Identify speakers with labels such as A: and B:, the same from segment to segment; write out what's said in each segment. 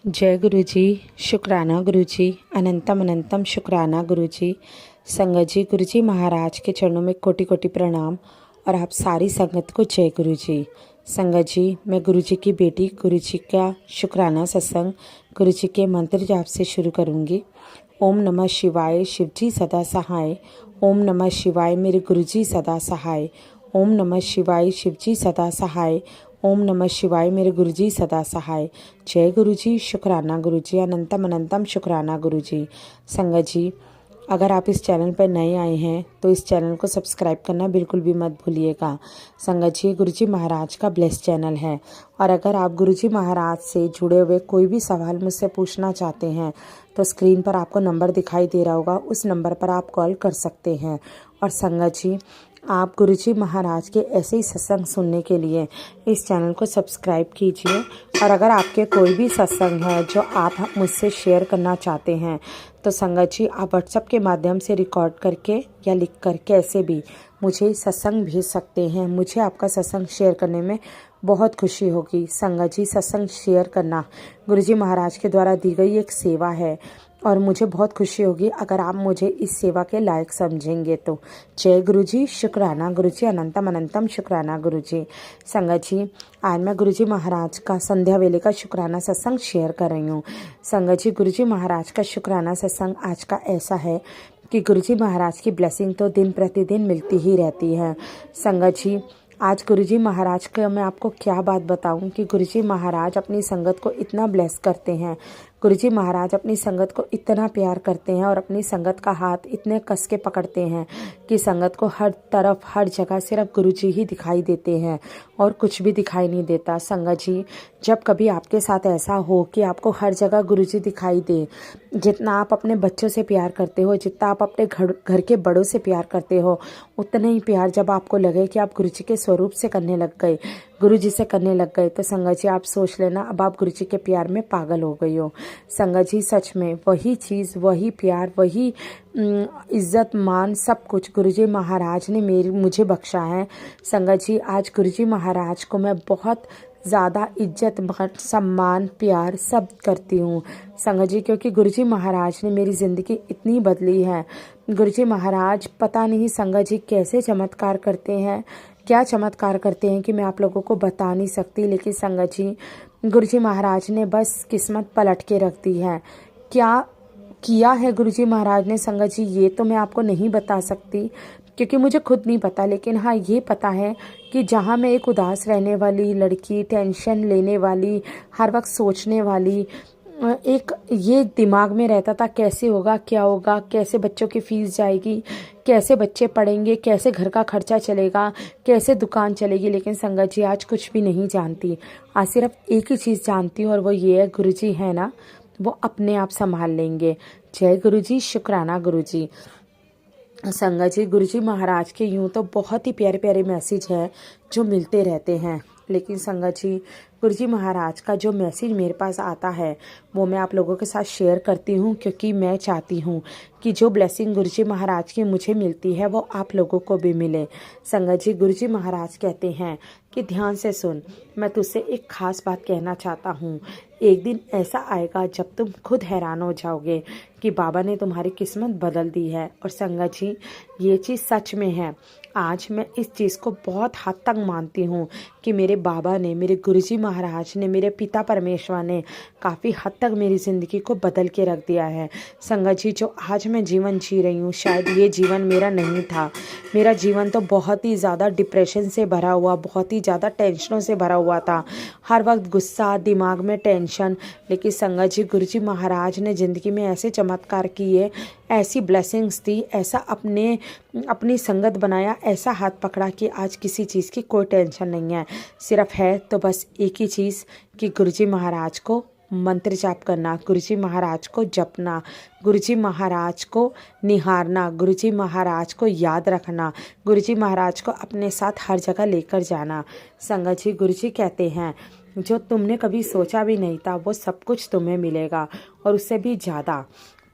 A: जय गुरु जी। शुक्राना गुरु जी। अनंतम अनंतम शुक्राना गुरु जी। संगत जी, गुरु जी महाराज के चरणों में कोटि कोटि प्रणाम और आप सारी संगत को जय गुरु जी। संगत जी, मैं गुरु जी की बेटी गुरु जी का शुक्राना सत्संग गुरु जी के मंत्र जाप से शुरू करूंगी। ओम नमः शिवाय, शिव जी सदा सहाय। ओम नमः शिवाय, मेरे गुरु जी सदा सहाय। ओम नमः शिवाय, शिव जी सदा सहाय। ओम नमः शिवाय, मेरे गुरु जी सदा सहाय। जय गुरु जी। शुक्राना गुरु जी। अनंतम अनंतम शुक्राना गुरु जी। संगत जी, अगर आप इस चैनल पर नए आए हैं तो इस चैनल को सब्सक्राइब करना बिल्कुल भी मत भूलिएगा। संगत जी, गुरु जी महाराज का ब्लेस चैनल है और अगर आप गुरु जी महाराज से जुड़े हुए कोई भी सवाल मुझसे पूछना चाहते हैं तो स्क्रीन पर आपको नंबर दिखाई दे रहा होगा, उस नंबर पर आप कॉल कर सकते हैं। और संगत जी, आप गुरु जी महाराज के ऐसे ही सत्संग सुनने के लिए इस चैनल को सब्सक्राइब कीजिए। और अगर आपके कोई भी सत्संग है जो आप मुझसे शेयर करना चाहते हैं तो संगत जी, आप व्हाट्सएप के माध्यम से रिकॉर्ड करके या लिख कर कैसे भी मुझे सत्संग भेज सकते हैं। मुझे आपका सत्संग शेयर करने में बहुत खुशी होगी। संगत जी, सत्संग शेयर करना गुरु जी महाराज के द्वारा दी गई एक सेवा है और मुझे बहुत खुशी होगी अगर आप मुझे इस सेवा के लायक समझेंगे तो। जय गुरु जी। शुक्राना गुरु जी। अनंतम अनंतम शुक्राना गुरु जी। संगत जी, आज मैं गुरु जी महाराज का संध्या वेले का शुक्राना सत्संग शेयर कर रही हूँ। संगत जी, गुरु जी महाराज का शुक्राना सत्संग आज का ऐसा है कि गुरु जी महाराज की ब्लेसिंग तो दिन प्रतिदिन मिलती ही रहती है। संगत जी, आज गुरु जी महाराज का मैं आपको क्या बात बताऊं कि गुरु जी महाराज अपनी संगत को इतना ब्लेस करते हैं। गुरु जी महाराज अपनी संगत को इतना प्यार करते हैं और अपनी संगत का हाथ इतने कस के पकड़ते हैं कि संगत को हर तरफ हर जगह सिर्फ गुरु जी ही दिखाई देते हैं और कुछ भी दिखाई नहीं देता। संगत जी, जब कभी आपके साथ ऐसा हो कि आपको हर जगह गुरु जी दिखाई दे, जितना आप अपने बच्चों से प्यार करते हो, जितना आप अपने घर के बड़ों से प्यार करते हो, उतना ही प्यार जब आपको लगे कि आप गुरु जी के स्वरूप से करने लग गए, गुरु जी से करने लग गए, तो संगत जी आप सोच लेना अब आप गुरु जी के प्यार में पागल हो गई हो। संगत जी, सच में वही चीज़, वही प्यार, वही इज्जत मान सब कुछ गुरु जी महाराज ने मुझे बख्शा है। संगत जी, आज गुरु जी महाराज को मैं बहुत ज़्यादा इज्जत सम्मान प्यार सब करती हूँ। संगत जी, क्योंकि गुरु जी महाराज ने मेरी ज़िंदगी इतनी बदली है। गुरु जी महाराज पता नहीं संगत जी कैसे चमत्कार करते हैं, क्या चमत्कार करते हैं कि मैं आप लोगों को बता नहीं सकती। लेकिन संगत जी, गुरु जी महाराज ने बस किस्मत पलट के रख दी है। क्या किया है गुरु जी महाराज ने संगत जी, ये तो मैं आपको नहीं बता सकती क्योंकि मुझे खुद नहीं पता। लेकिन हाँ, ये पता है कि जहाँ मैं एक उदास रहने वाली लड़की, टेंशन लेने वाली, हर वक्त सोचने वाली, एक ये दिमाग में रहता था कैसे होगा, क्या होगा, कैसे बच्चों की फीस जाएगी, कैसे बच्चे पढ़ेंगे, कैसे घर का खर्चा चलेगा, कैसे दुकान चलेगी। लेकिन संगत जी, आज कुछ भी नहीं जानती। आज सिर्फ एक ही चीज़ जानती हूँ और वो ये है, गुरु जी है ना, वो अपने आप संभाल लेंगे। जय गुरु जी। शुक्राना गुरु जी। संगत जी, गुरु जी महाराज के यूँ तो बहुत ही प्यारे प्यारे मैसेज हैं जो मिलते रहते हैं, लेकिन संगत जी, गुरु जी महाराज का जो मैसेज मेरे पास आता है वो मैं आप लोगों के साथ शेयर करती हूँ क्योंकि मैं चाहती हूँ कि जो ब्लेसिंग गुरु जी महाराज की मुझे मिलती है वो आप लोगों को भी मिले। संगत जी, गुरु जी महाराज कहते हैं कि ध्यान से सुन, मैं तुझसे एक खास बात कहना चाहता हूँ। एक दिन ऐसा आएगा जब तुम खुद हैरान हो जाओगे कि बाबा ने तुम्हारी किस्मत बदल दी है। और संगत जी, ये चीज़ सच में है। आज मैं इस चीज़ को बहुत हद तक मानती हूँ कि मेरे बाबा ने, मेरे गुरुजी महाराज ने, मेरे पिता परमेश्वर ने काफ़ी हद तक मेरी ज़िंदगी को बदल के रख दिया है। संगत जी, जो आज मैं जीवन जी रही हूँ, शायद ये जीवन मेरा नहीं था। मेरा जीवन तो बहुत ही ज़्यादा डिप्रेशन से भरा हुआ, बहुत ही ज़्यादा टेंशनों से भरा हुआ था। हर वक्त गुस्सा, दिमाग में टेंशन। लेकिन संगत जी, गुरुजी महाराज ने ज़िंदगी में ऐसे चमत्कार किए, ऐसी ब्लेसिंग्स दी, ऐसा अपनी संगत बनाया, ऐसा हाथ पकड़ा कि आज किसी चीज़ की कोई टेंशन नहीं है। सिर्फ है तो बस एक ही चीज़ कि गुरुजी महाराज को मंत्र जाप करना, गुरुजी महाराज को जपना, गुरुजी महाराज को निहारना, गुरुजी महाराज को याद रखना, गुरुजी महाराज को अपने साथ हर जगह लेकर जाना। संगत जी, गुरुजी कहते हैं जो तुमने कभी सोचा भी नहीं था वो सब कुछ तुम्हें मिलेगा और उससे भी ज़्यादा।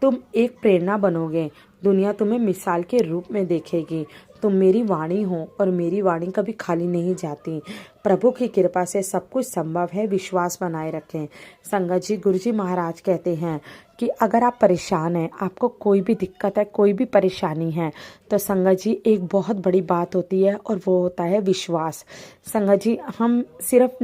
A: तुम एक प्रेरणा बनोगे, दुनिया तुम्हें मिसाल के रूप में देखेगी। तुम मेरी वाणी हो और मेरी वाणी कभी खाली नहीं जाती। प्रभु की कृपा से सब कुछ संभव है, विश्वास बनाए रखें। संगत जी, गुरु जी महाराज कहते हैं कि अगर आप परेशान हैं, आपको कोई भी दिक्कत है, कोई भी परेशानी है, तो संगत जी एक बहुत बड़ी बात होती है और वो होता है विश्वास। संगत जी, हम सिर्फ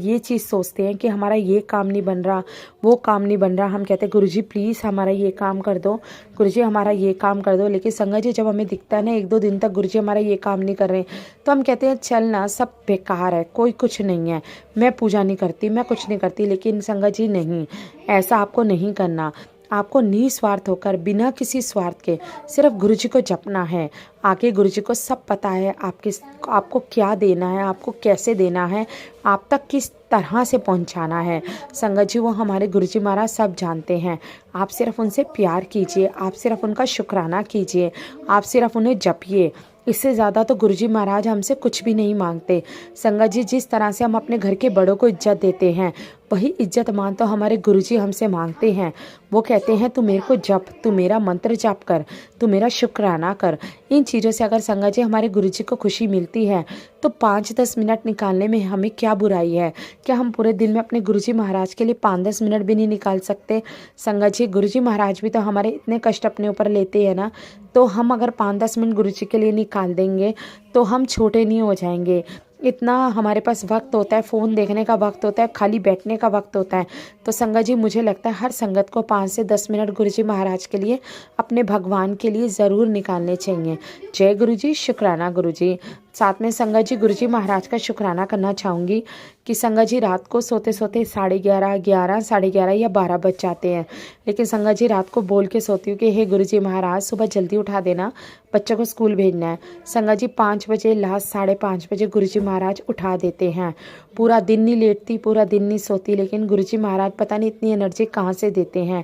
A: ये चीज़ सोचते हैं कि हमारा ये काम नहीं बन रहा, वो काम नहीं बन रहा। हम कहते हैं गुरु जी प्लीज़ हमारा ये काम कर दो, गुरु जी हमारा ये काम कर दो। लेकिन संगत जी जब हमें दिखता है ना 1-2 दिन तक गुरु जी हमारा ये काम नहीं कर रहे, तो हम कहते हैं चल ना, सब बेकार है, कोई कुछ नहीं है, मैं पूजा नहीं करती, मैं कुछ नहीं करती। लेकिन संगत जी नहीं, ऐसा आपको नहीं करना। आपको निस्वार्थ होकर बिना किसी स्वार्थ के सिर्फ गुरु जी को जपना है। आगे गुरु जी को सब पता है आपको क्या देना है, आपको कैसे देना है, आप तक किस तरह से पहुंचाना है। संगत जी वो हमारे गुरु जी महाराज सब जानते हैं। आप सिर्फ उनसे प्यार कीजिए, आप सिर्फ उनका शुक्राना कीजिए, आप सिर्फ उन्हें जपिए। इससे ज़्यादा तो गुरुजी महाराज हमसे कुछ भी नहीं मांगते। संगत जी जिस तरह से हम अपने घर के बड़ों को इज्जत देते हैं, वही इज्जत मान तो हमारे गुरुजी हमसे मांगते हैं। वो कहते हैं तू मेरे को जप, तू मेरा मंत्र जाप कर, तू मेरा शुक्राना कर। इन चीज़ों से अगर संगत जी हमारे गुरुजी को खुशी मिलती है, तो 5-10 मिनट निकालने में हमें क्या बुराई है। क्या हम पूरे दिन में अपने गुरुजी महाराज के लिए 5-10 मिनट भी नहीं निकाल सकते। संगत जी गुरुजी महाराज भी तो हमारे इतने कष्ट अपने ऊपर लेते हैं ना, तो हम अगर 5-10 मिनट गुरुजी के लिए निकाल देंगे तो हम छोटे नहीं हो जाएंगे। इतना हमारे पास वक्त होता है, फ़ोन देखने का वक्त होता है, खाली बैठने का वक्त होता है। तो संगत जी मुझे लगता है हर संगत को 5 से 10 मिनट गुरुजी महाराज के लिए, अपने भगवान के लिए ज़रूर निकालने चाहिए। जय गुरुजी, शुक्राना गुरुजी। साथ में संगत जी गुरुजी महाराज का शुक्राना करना चाहूँगी कि संगत जी रात को सोते सोते 11:30, 11:30 या 12 बज जाते हैं। लेकिन संगत जी रात को बोल के सोती हूँ कि हे गुरुजी महाराज सुबह जल्दी उठा देना, बच्चों को स्कूल भेजना है। संगत जी 5 बजे लास्ट 5:30 बजे गुरुजी महाराज उठा देते हैं। पूरा दिन नहीं लेटती, पूरा दिन नहीं सोती, लेकिन गुरुजी महाराज पता नहीं इतनी एनर्जी कहाँ से देते हैं।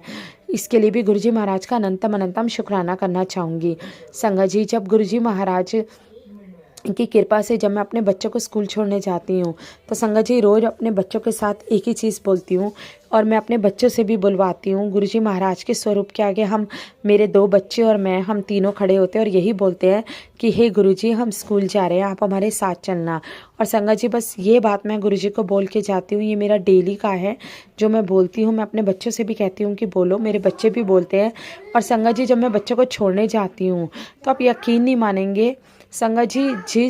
A: इसके लिए भी गुरुजी महाराज का अनंतम शुक्राना करना चाहूँगी। संगत जी जब गुरुजी महाराज की कृपा से जब मैं अपने बच्चों को स्कूल छोड़ने जाती हूँ, तो संगत जी रोज़ अपने बच्चों के साथ एक ही चीज़ बोलती हूँ और मैं अपने बच्चों से भी बुलवाती हूँ। गुरुजी महाराज के स्वरूप के आगे हम, मेरे 2 बच्चे और मैं, हम तीनों खड़े होते हैं और यही बोलते हैं कि हे गुरुजी हम स्कूल जा रहे हैं, आप हमारे साथ चलना। और संगत जी बस ये बात मैं गुरुजी को बोल के जाती हूँ, ये मेरा डेली का है जो मैं बोलती हूँ। मैं अपने बच्चों से भी कहती हूँ कि बोलो, मेरे बच्चे भी बोलते हैं। और संगत जी जब मैं बच्चों को छोड़ने जाती हूँ तो आप यकीन नहीं मानेंगे संगत जी,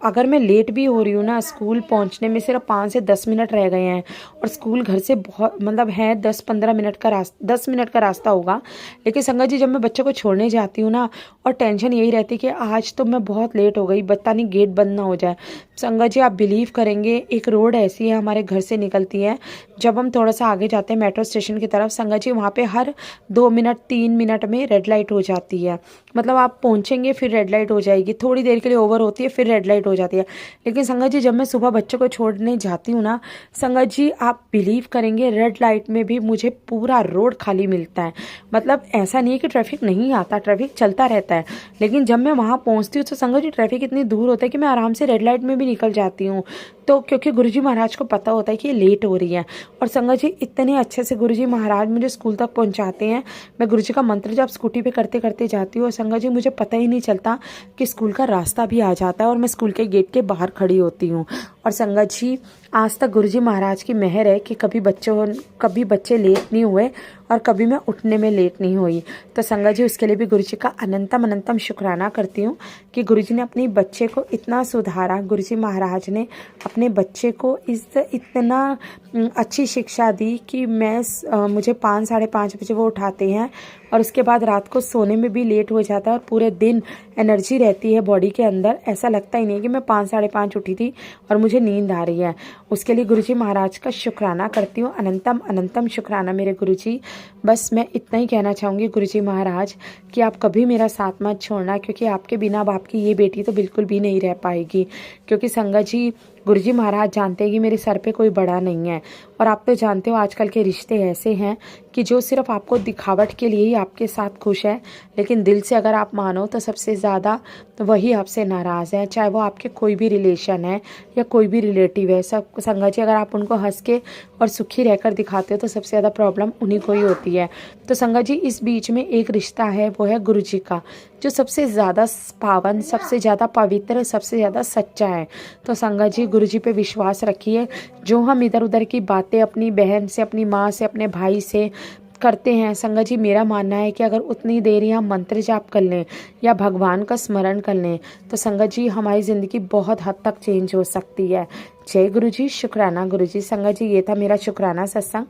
A: अगर मैं लेट भी हो रही हूँ ना, स्कूल पहुँचने में सिर्फ 5 से 10 मिनट रह गए हैं और स्कूल घर से बहुत मतलब है 10-15 मिनट का रास्ता, 10 मिनट का रास्ता होगा। लेकिन संगत जी जब मैं बच्चों को छोड़ने जाती हूँ ना, और टेंशन यही रहती कि आज तो मैं बहुत लेट हो गई, पता नहीं गेट बंद ना हो जाए। संगत जी आप बिलीव करेंगे, एक रोड ऐसी है हमारे घर से निकलती है, जब हम थोड़ा सा आगे जाते हैं मेट्रो स्टेशन की तरफ, संगत जी वहाँ पे हर 2 मिनट 3 मिनट में रेड लाइट हो जाती है। मतलब आप पहुँचेंगे फिर रेड लाइट हो जाएगी, थोड़ी देर के लिए ओवर होती है फिर रेड लाइट हो जाती है। लेकिन संगत जी जब मैं सुबह बच्चों को छोड़ने जाती हूँ ना, संगत जी आप बिलीव करेंगे रेड लाइट में भी मुझे पूरा रोड खाली मिलता है। मतलब ऐसा नहीं है कि ट्रैफिक नहीं आता, ट्रैफिक चलता रहता है। लेकिन जब मैं वहाँ पहुँचती हूँ तो संगत जी ट्रैफिक इतनी दूर होता है कि मैं आराम से रेड लाइट में भी निकल जाती हूँ। तो क्योंकि गुरुजी महाराज को पता होता है कि ये लेट हो रही है। और संगत जी इतने अच्छे से गुरुजी महाराज मुझे स्कूल तक पहुंचाते हैं। मैं गुरुजी का मंत्र जब स्कूटी पे करते करते जाती हूँ और संगत जी मुझे पता ही नहीं चलता कि स्कूल का रास्ता भी आ जाता है और मैं स्कूल के गेट के बाहर खड़ी होती हूँ। और संगत जी आज तक गुरुजी महाराज की मेहर है कि कभी बच्चे लेट नहीं हुए और कभी मैं उठने में लेट नहीं हुई। तो संगत जी उसके लिए भी गुरुजी का अनंतम शुक्राना करती हूँ कि गुरुजी ने अपने बच्चे को इतना सुधारा। गुरुजी महाराज ने अपने बच्चे को इतना अच्छी शिक्षा दी कि मुझे 5-5:30 बजे वो उठाते हैं और उसके बाद रात को सोने में भी लेट हो जाता है और पूरे दिन एनर्जी रहती है बॉडी के अंदर। ऐसा लगता ही नहीं कि मैं 5-5:30 उठी थी और मुझे नींद आ रही है। उसके लिए गुरुजी महाराज का शुक्राना करती हूँ। अनंतम शुक्राना मेरे गुरुजी। बस मैं इतना ही कहना चाहूँगी गुरुजी महाराज कि आप कभी मेरा साथ मत छोड़ना, क्योंकि आपके बिना बाप की ये बेटी तो बिल्कुल भी नहीं रह पाएगी। क्योंकि संगत जी गुरुजी महाराज जानते हैं कि मेरे सर पे कोई बड़ा नहीं है और आप तो जानते हो आजकल के रिश्ते ऐसे हैं कि जो सिर्फ आपको दिखावट के लिए ही आपके साथ खुश है, लेकिन दिल से अगर आप मानो तो सबसे ज़्यादा वही आपसे नाराज़ है, चाहे वो आपके कोई भी रिलेशन है या कोई भी रिलेटिव है। सब संगत जी, अगर आप उनको हंस के और सुखी रहकर दिखाते हो तो सबसे ज़्यादा प्रॉब्लम उन्हीं को ही होती है। तो संगत जी, इस बीच में एक रिश्ता है, वो है गुरु जी का, जो सबसे ज़्यादा पावन, सबसे ज़्यादा पवित्र, सबसे ज़्यादा सच्चा है। तो संगत जी, गुरु जी पे विश्वास रखिए। जो हम इधर उधर की बातें अपनी बहन से, अपनी माँ से, अपने भाई से करते हैं, संगत जी मेरा मानना है कि अगर उतनी देर हम मंत्र जाप कर लें या भगवान का स्मरण कर लें तो संगत जी हमारी ज़िंदगी बहुत हद तक चेंज हो सकती है। जय गुरु जी, शुक्राना गुरु जी। संगत जी, ये था मेरा शुक्राना सत्संग।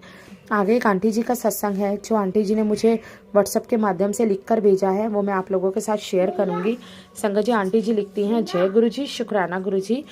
A: आगे एक आंटी जी का सत्संग है, जो आंटी जी ने मुझे व्हाट्सएप के माध्यम से लिखकर भेजा है, वो मैं आप लोगों के साथ शेयर करूँगी। संगत जी, आंटी जी लिखती हैं, जय गुरु जी, शुक्राना गुरु जी,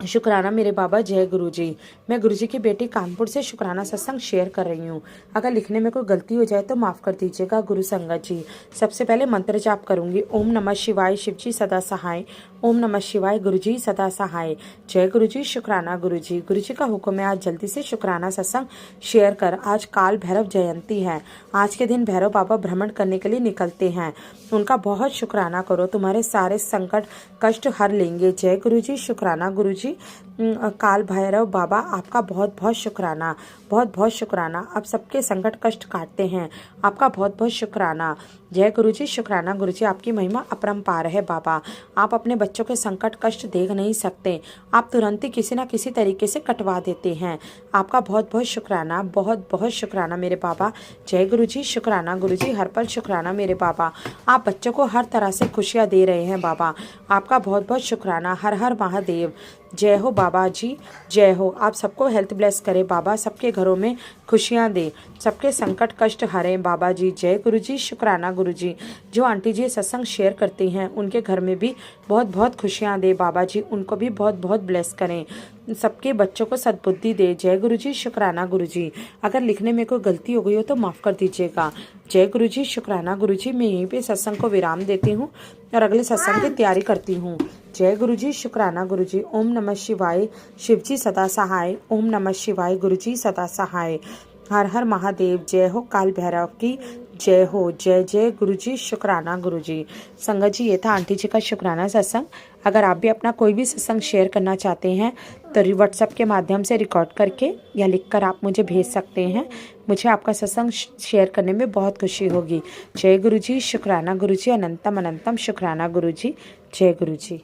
A: शुक्राना मेरे बाबा, जय गुरु जी। मैं गुरु जी की बेटी कानपुर से शुक्राना सत्संग शेयर कर रही हूँ। अगर लिखने में कोई गलती हो जाए तो माफ़ कर दीजिएगा गुरु संगत जी। सबसे पहले मंत्र जाप करूँगी। ओम नमः शिवाय, शिव जी सदा सहाय। ओम नमः शिवाय, गुरु जी सदा सहाय। जय गुरु जी, शुक्राना गुरु जी। गुरु जी का हुक्म है आज जल्दी से शुक्राना सत्संग शेयर कर। आज काल भैरव जयंती है। आज के दिन भैरव बाबा भ्रमण करने के लिए निकलते हैं। उनका बहुत शुक्राना करो, तुम्हारे सारे संकट कष्ट हर लेंगे। जय गुरु जी, शुक्राना गुरु जी। काल भैरव बाबा आपका बहुत बहुत शुक्राना, बहुत बहुत शुक्राना। आप सबके संकट कष्ट काटते हैं, आपका बहुत बहुत शुक्राना। जय गुरु जी, शुक्राना गुरु जी। आपकी महिमा अपरंपार है बाबा। आप अपने बच्चों के संकट कष्ट देख नहीं सकते, आप तुरंत ही किसी ना किसी तरीके से कटवा देते हैं। आपका बहुत बहुत शुक्राना, बहुत बहुत शुक्राना मेरे बाबा। जय गुरु जी, शुक्राना गुरु जी। हर पल शुक्राना मेरे बाबा। आप बच्चों को हर तरह से खुशियाँ दे रहे हैं बाबा। आपका बहुत बहुत शुक्राना। हर हर महादेव। जय हो बाबा जी, जय हो। आप सबको हेल्थ ब्लेस करें बाबा, सबके घरों में खुशियाँ दे, सबके संकट कष्ट हरें बाबा जी। जय गुरु जी, शुक्राना गुरु जी। जो आंटी जी सत्संग शेयर करती हैं उनके घर में भी बहुत बहुत खुशियाँ दे बाबा जी, उनको भी बहुत बहुत ब्लेस करें, सबके बच्चों को सद्बुद्धि दे। जय गुरु जी, शुक्राना गुरु जी। अगर लिखने में कोई गलती हो गई हो तो माफ़ कर दीजिएगा। जय गुरु जी, शुक्राना गुरु जी। मैं यहीं पे सत्संग को विराम देती हूँ और अगले सत्संग की तैयारी करती हूँ। जय गुरु जी, शुक्राना गुरु जी। ओम नमः शिवाय, शिव जी सदा सहाय। ओम नमः शिवाय, गुरु जी सदा सहाय। हर हर महादेव। जय हो काल भैरव की जय हो। जय जय गुरु जी, शुक्राना गुरु जी। संगत जी, ये था आंटी जी का शुक्राना सत्संग। अगर आप भी अपना कोई भी सत्संग शेयर करना चाहते हैं तो व्हाट्सएप के माध्यम से रिकॉर्ड करके या लिखकर आप मुझे भेज सकते हैं। मुझे आपका सत्संग शेयर करने में बहुत खुशी होगी। जय गुरु जी, शुक्राना गुरु जी। अनंतम अनंतम शुक्राना गुरु जी। जय गुरु जी।